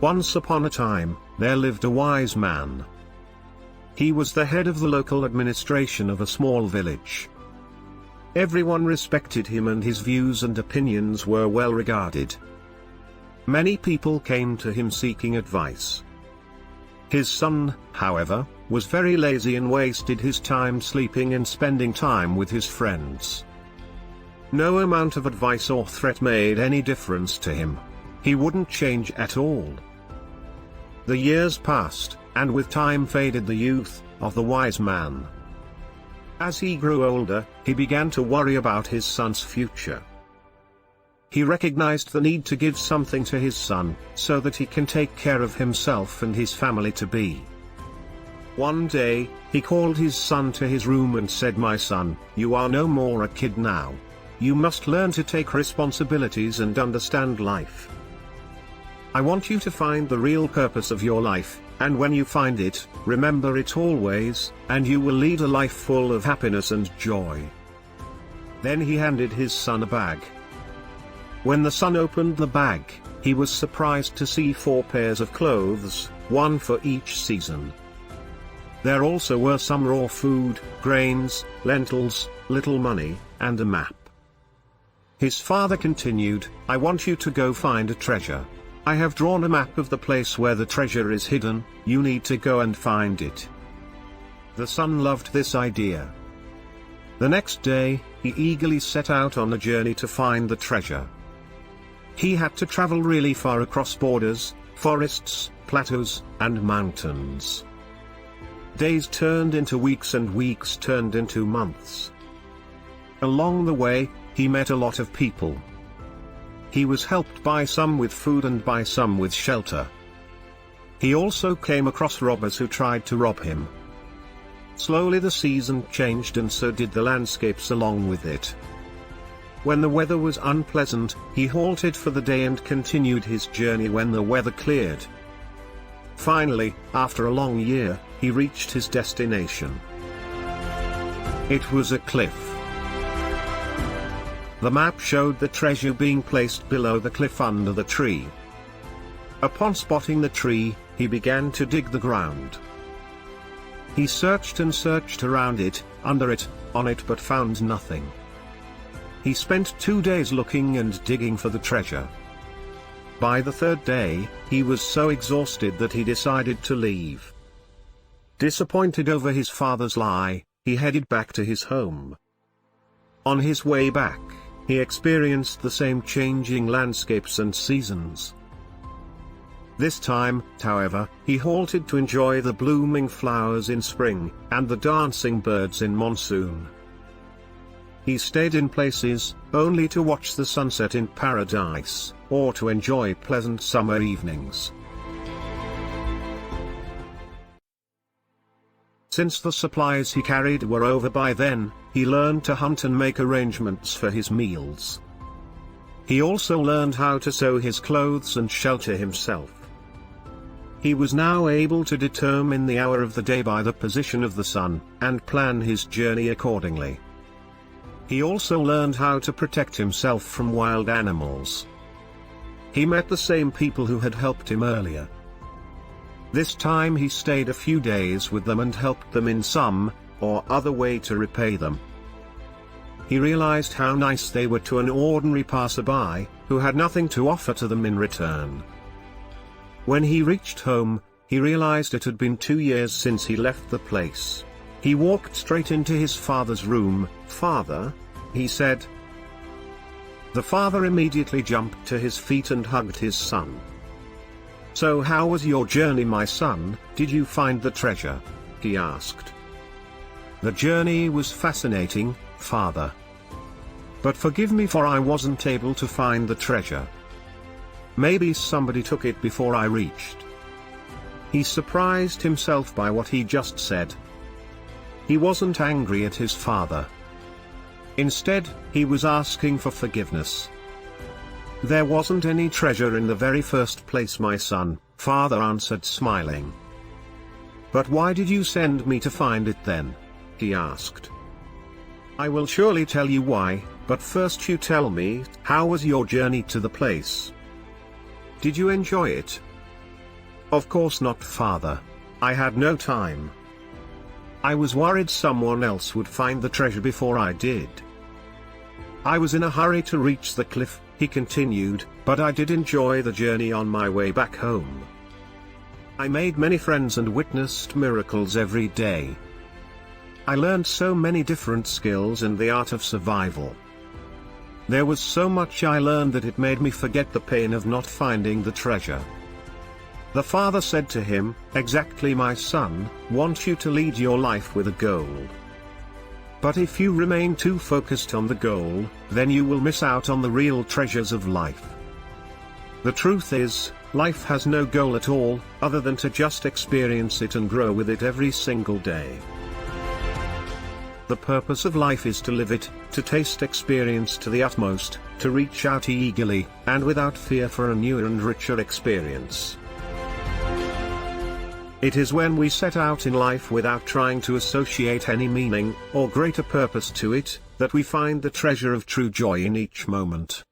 Once upon a time, there lived a wise man. He was the head of the local administration of a small village. Everyone respected him and his views and opinions were well regarded. Many people came to him seeking advice. His son, however, was very lazy and wasted his time sleeping and spending time with his friends. No amount of advice or threat made any difference to him. He wouldn't change at all. The years passed, and with time faded the youth of the wise man. As he grew older, he began to worry about his son's future. He recognized the need to give something to his son, so that he can take care of himself and his family to be. One day, he called his son to his room and said, "My son, you are no more a kid now. You must learn to take responsibilities and understand life. I want you to find the real purpose of your life, and when you find it, remember it always, and you will lead a life full of happiness and joy." Then he handed his son a bag. When the son opened the bag, he was surprised to see 4 pairs of clothes, one for each season. There also were some raw food, grains, lentils, little money, and a map. His father continued, "I want you to go find a treasure. I have drawn a map of the place where the treasure is hidden, you need to go and find it." The son loved this idea. The next day, he eagerly set out on a journey to find the treasure. He had to travel really far across borders, forests, plateaus, and mountains. Days turned into weeks and weeks turned into months. Along the way, he met a lot of people. He was helped by some with food and by some with shelter. He also came across robbers who tried to rob him. Slowly the season changed and so did the landscapes along with it. When the weather was unpleasant, he halted for the day and continued his journey when the weather cleared. Finally, after a long year, he reached his destination. It was a cliff. The map showed the treasure being placed below the cliff under the tree. Upon spotting the tree, he began to dig the ground. He searched and searched around it, under it, on it, but found nothing. He spent 2 days looking and digging for the treasure. By the 3rd day, he was so exhausted that he decided to leave. Disappointed over his father's lie, he headed back to his home. On his way back, he experienced the same changing landscapes and seasons. This time, however, he halted to enjoy the blooming flowers in spring, and the dancing birds in monsoon. He stayed in places, only to watch the sunset in paradise, or to enjoy pleasant summer evenings. Since the supplies he carried were over by then, he learned to hunt and make arrangements for his meals. He also learned how to sew his clothes and shelter himself. He was now able to determine the hour of the day by the position of the sun, and plan his journey accordingly. He also learned how to protect himself from wild animals. He met the same people who had helped him earlier. This time he stayed a few days with them and helped them in some or other way to repay them. He realized how nice they were to an ordinary passerby, who had nothing to offer to them in return. When he reached home, he realized it had been 2 years since he left the place. He walked straight into his father's room. "Father," he said. The father immediately jumped to his feet and hugged his son. "So how was your journey, my son? Did you find the treasure?" he asked. "The journey was fascinating, father. But forgive me for I wasn't able to find the treasure. Maybe somebody took it before I reached." He surprised himself by what he just said. He wasn't angry at his father. Instead, he was asking for forgiveness. "There wasn't any treasure in the very first place, my son," father answered, smiling. "But why did you send me to find it then?" he asked. "I will surely tell you why, but first you tell me, how was your journey to the place? Did you enjoy it?" Of course not, father. I had no time. I was worried someone else would find the treasure before I did. I was in a hurry to reach the cliff, he continued, but I did enjoy the journey on my way back home. I made many friends and witnessed miracles every day. I learned so many different skills in the art of survival. There was so much I learned that it made me forget the pain of not finding the treasure. The father said to him, "Exactly, my son, want you to lead your life with a goal. But if you remain too focused on the goal, then you will miss out on the real treasures of life. The truth is, life has no goal at all, other than to just experience it and grow with it every single day. The purpose of life is to live it, to taste experience to the utmost, to reach out eagerly, and without fear for a newer and richer experience. It is when we set out in life without trying to associate any meaning or greater purpose to it, that we find the treasure of true joy in each moment."